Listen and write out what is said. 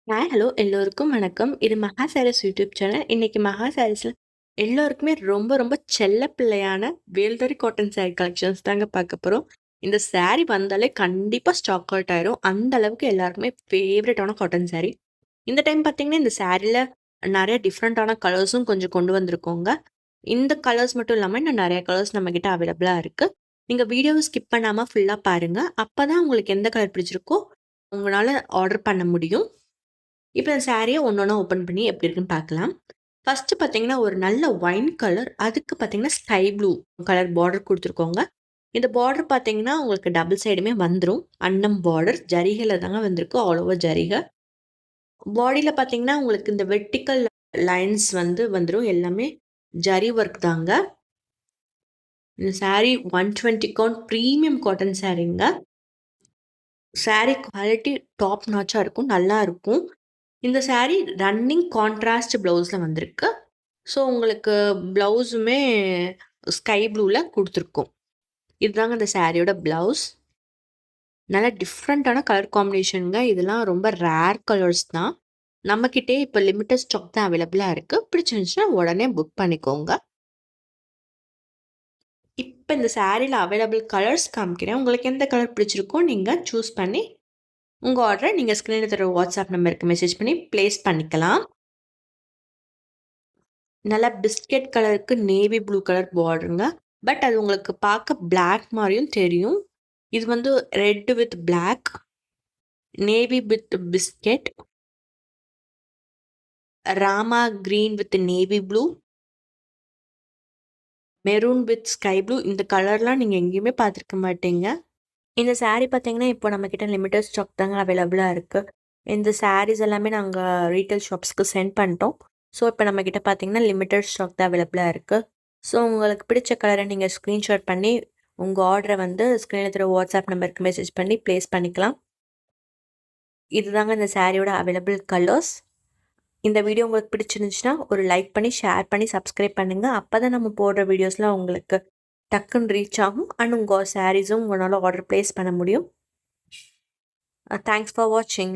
Hello எல்லோருக்கும் வணக்கம். இது மகா சாரீஸ் யூடியூப் சேனல். இன்னைக்கு மகா சாரீஸ்ல எல்லோருக்குமே ரொம்ப ரொம்ப செல்ல பிள்ளையான வேல்டரி காட்டன் சாரீ கலெக்ஷன்ஸ் தாங்க பார்க்க போறோம். இந்த சாரீ வந்தாலே கண்டிப்பா ஸ்டாக் அவுட் ஆயிரும். அந்த அளவுக்கு எல்லாருக்குமே ஃபேவரட்டான காட்டன் சாரீ. இந்த டைம் பார்த்தீங்கன்னா, இந்த சாரீல நெறைய டிஃப்ரெண்ட்டான கலர்ஸும் கொஞ்சம் கொண்டு வந்திருக்கோங்க. இந்த கலர்ஸ் மட்டும் இல்லாம இன்னும் நெறைய கலர்ஸ் நம்மகிட்ட அவைலபிளா இருக்கு. நீங்க வீடியோவ ஸ்கிப் பண்ணாம ஃபுல்லா பாருங்க. அப்பதான் உங்களுக்கு எந்த கலர் பிடிச்சிருக்கோ உங்களால ஆர்டர் பண்ண முடியும். இப்ப இந்த சாரிய ஒண்ணொண்ணா ஓப்பன் பண்ணி எப்படி இருக்குன்னு பார்க்கலாம். ஃபர்ஸ்ட்டு பார்த்தீங்கன்னா, ஒரு நல்ல ஒயின் கலர். அதுக்கு பார்த்தீங்கன்னா, ஸ்கை ப்ளூ கலர் பார்டர் குடுத்துருக்கோங்க. இந்த பார்டர் பார்த்தீங்கன்னா, உங்களுக்கு டபுள் சைடுமே வந்துரும். அன்னம் பார்டர். ஜரிகைல தாங்க வந்திருக்கு. ஆல் ஓவர் ஜரிகை. பாடியில பார்த்தீங்கன்னா, உங்களுக்கு இந்த வெர்டிகல் லைன்ஸ் வந்துரும். எல்லாமே ஜரி ஒர்க் தாங்க. இந்த சாரி 120 கவுண்ட் பிரீமியம் காட்டன் சாரீங்க. சாரி குவாலிட்டி டாப் நாச்சா இருக்கும். நல்லா இருக்கும். இந்த சாரி ரன்னிங் கான்ட்ராஸ்ட் ப்ளவுஸ்ல வந்திருக்கு. ஸோ, உங்களுக்கு ப்ளவுஸுமே ஸ்கை ப்ளூல குடுத்துருக்கோம். இதுதாங்க இந்த சாரியோட ப்ளவுஸ். நல்ல டிஃப்ரெண்ட்டான கலர் காம்பினேஷன்ங்க. இதெல்லாம் ரொம்ப ரேர் கலர்ஸ் தான். நம்மகிட்டயே இப்ப லிமிட்டட் ஸ்டாக் தான் அவைலபிளா இருக்கு. பிடிச்சிருந்துச்சுன்னா உடனே புக் பண்ணிக்கோங்க. இப்ப இந்த சாரில அவைலபிள் கலர்ஸ் காமிக்கிறேன். உங்களுக்கு எந்த கலர் பிடிச்சிருக்கோ நீங்க சூஸ் பண்ணி உங்க ஆர்டர நீங்க ஸ்க்ரீன்ல தர வாட்ஸ்அப் நம்பருக்கு மெசேஜ் பண்ணி பிளேஸ் பண்ணிக்கலாம். நல்லா பிஸ்கட் கலருக்கு நேவி ப்ளூ கலர் பார்டருங்க. பட் அது உங்களுக்கு பார்க்க பிளாக் மாரியும் தெரியும். இது red with black, navy with biscuit, ராமா green with navy blue, maroon with sky blue. இந்த கலர்லாம் நீங்க எங்கேயுமே பார்த்துருக்க மாட்டீங்க. இந்த சாரி பார்த்தீங்கன்னா, இப்போ நம்மகிட்ட லிமிட்டட் ஸ்டாக் தாங்க அவைலபிளா இருக்கு. இந்த சாரீஸ் எல்லாமே நாங்க ரீட்டெயில் ஷாப்ஸ்க்கு சென்ட் பண்ணிட்டோம். ஸோ, இப்போ நம்மகிட்ட பார்த்தீங்கன்னா, லிமிட்டட் ஸ்டாக் தான் அவைலபிளா இருக்கு. ஸோ, உங்களுக்கு பிடிச்ச கலரை நீங்க ஸ்க்ரீன்ஷாட் பண்ணி, உங்க ஆர்டர ஸ்க்ரீன்ல தர வாட்ஸ்அப் நம்பருக்கு மெசேஜ் பண்ணி பிளேஸ் பண்ணிக்கலாம். இதுதாங்க இந்த சாரியோட அவைலபிள் கலர்ஸ். இந்த வீடியோ உங்களுக்கு பிடிச்சிருந்துச்சுன்னா, ஒரு லைக் பண்ணி, ஷேர் பண்ணி, சப்ஸ்கிரைப் பண்ணுங்க. அப்பதான் நம்ம போடுற வீடியோஸ்லாம் உங்களுக்கு டக்குன்னு ரீச் ஆகும். அண்ட் உங்க சாரீஸும் உங்களால ஆர்டர் பிளேஸ் பண்ண முடியும். தேங்க்ஸ் ஃபார் வாட்சிங்.